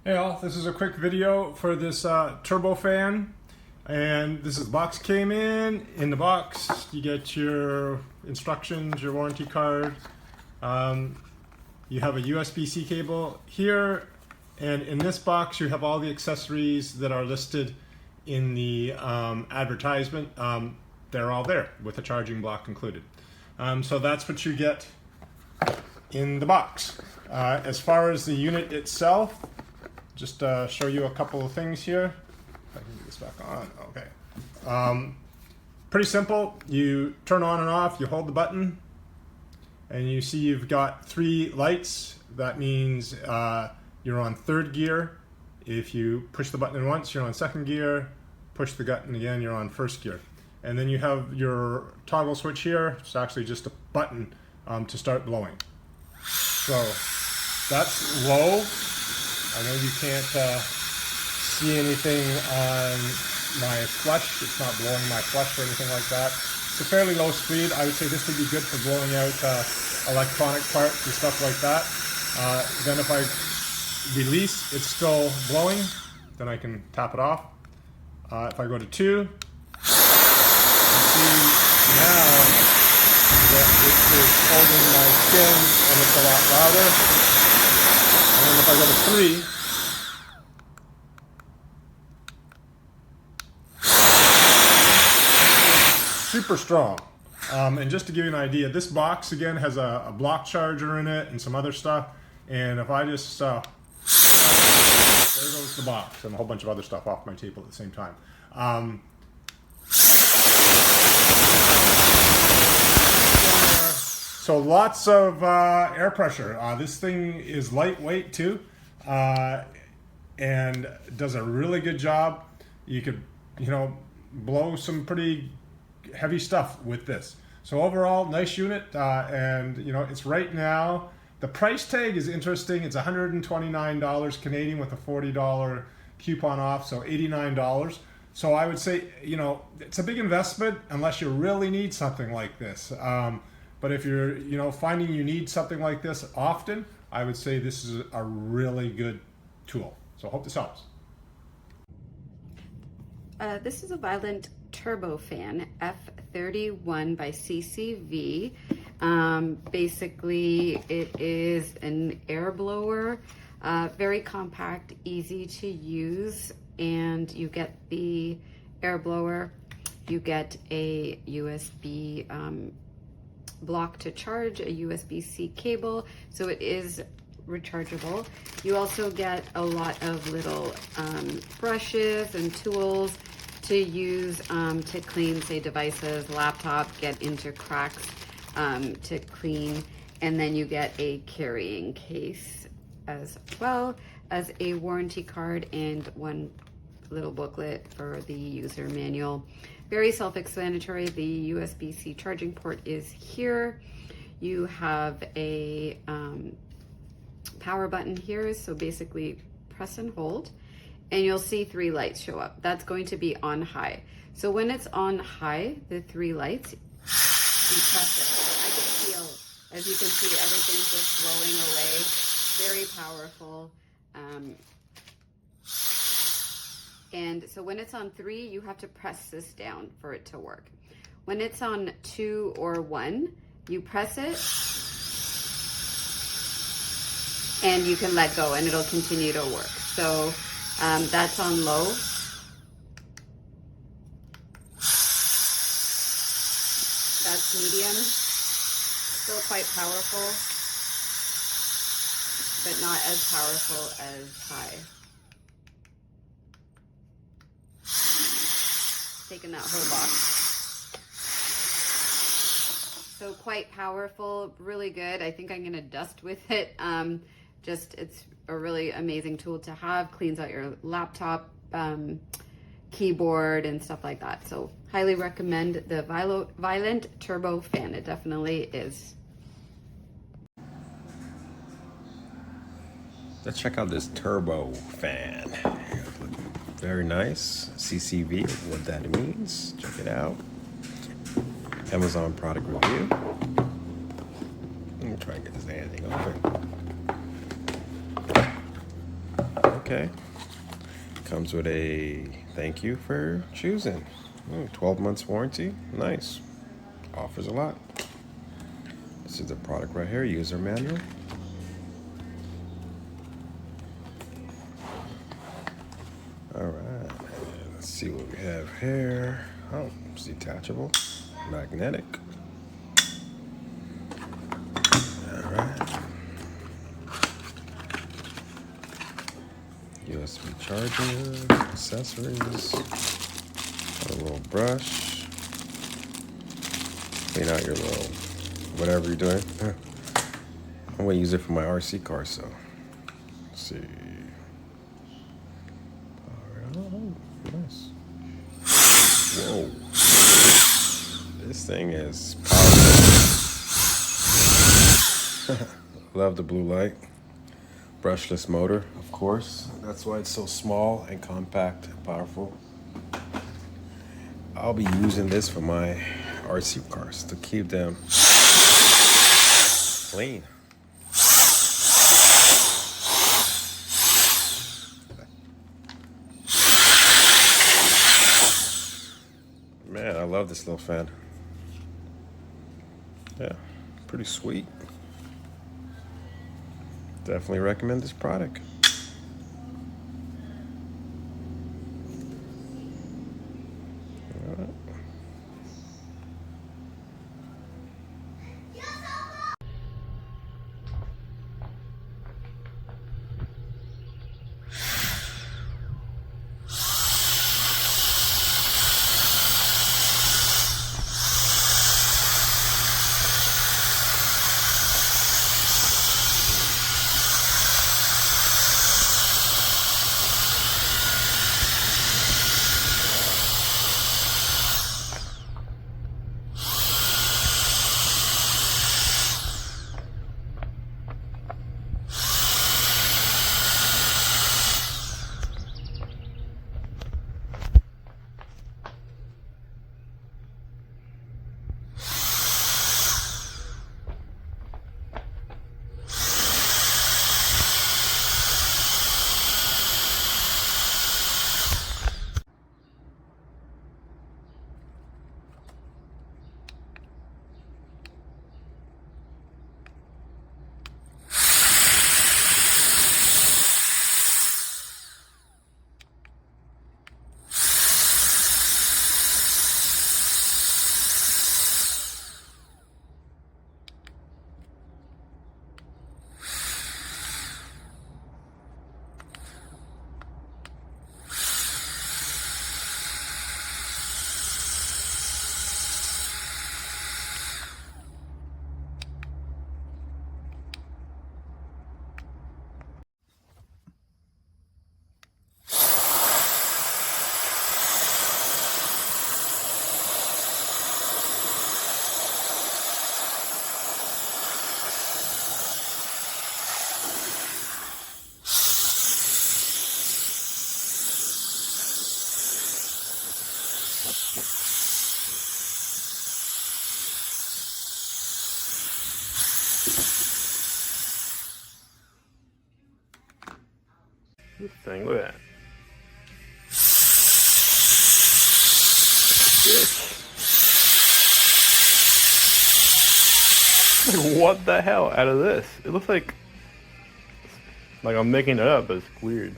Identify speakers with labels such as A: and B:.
A: Hey all, this is a quick video for this turbo fan, and this is the box came in. In the box you get your instructions, your warranty card, you have a USB-C cable here, and in this box you have all the accessories that are listed in the advertisement. They're all there with a charging block included. So that's what you get in the box. As far as the unit itself, just show you a couple of things here. If I can get this back on, okay. Pretty simple. You turn on and off, you hold the button, and you see you've got 3 lights. That means you're on 3rd gear. If you push the button once, you're on 2nd gear. Push the button again, you're on 1st gear. And then you have your toggle switch here. It's actually just a button to start blowing. So that's low. I know you can't see anything on my flush. It's not blowing my flush or anything like that. It's a fairly low speed. I would say this would be good for blowing out electronic parts and stuff like that. Then if I release, it's still blowing. Then I can tap it off. If I go to 2, you see now that it is holding my skin and it's a lot louder. And then if I go to 3, super strong. And just to give you an idea, this box again has a block charger in it and some other stuff. And if I just, there goes the box and a whole bunch of other stuff off my table at the same time. So lots of air pressure. This thing is lightweight too, and does a really good job. You could, blow some pretty heavy stuff with this. So overall, nice unit, and it's right now. The price tag is interesting. It's $129 Canadian with a $40 coupon off, so $89. So I would say, it's a big investment unless you really need something like this. But if you're, finding you need something like this often, I would say this is a really good tool. So I hope this helps.
B: This is a Violent Turbo Fan, F31 by CCV. Basically, it is an air blower, very compact, easy to use, and you get the air blower, you get a USB block to charge, a USB-C cable, so it is rechargeable. You also get a lot of little brushes and tools to use to clean, say, devices, laptop, get into cracks to clean, and then you get a carrying case as well as a warranty card and one little booklet for the user manual. Very self-explanatory. The USB-C charging port is here. You have a power button here, so basically press and hold, and you'll see 3 lights show up. That's going to be on high. So when it's on high, the 3 lights, you press it. So I can feel, as you can see, everything's just flowing away. Very powerful. And so when it's on 3, you have to press this down for it to work. When it's on 2 or 1, you press it and you can let go and it'll continue to work. So that's on low. That's medium. Still quite powerful, but not as powerful as high. Taking that whole box. So quite powerful, really good. I think I'm gonna dust with it. It's a really amazing tool to have. Cleans out your laptop, keyboard and stuff like that. So highly recommend the Violent Turbo Fan. It definitely is.
C: Let's check out this turbo fan. Very nice. CCV, what that means. Check it out. Amazon product review. Let me try and get this damn thing open. Okay. Okay. Comes with a thank you for choosing. 12 months warranty. Nice. Offers a lot. This is the product right here, user manual. All right, let's see what we have here. Oh, it's detachable, magnetic. All right. USB charger, accessories, a little brush. Clean out your little whatever you're doing. I'm gonna use it for my RC car, so let's see. Oh, nice. Whoa. This thing is powerful. Love the blue light. Brushless motor, of course. That's why it's so small and compact and powerful. I'll be using this for my RC cars to keep them clean. Man, I love this little fan. Yeah, pretty sweet. Definitely recommend this product. All right. This thing, look at that. What the hell out of this? It looks like I'm making it up, but it's weird.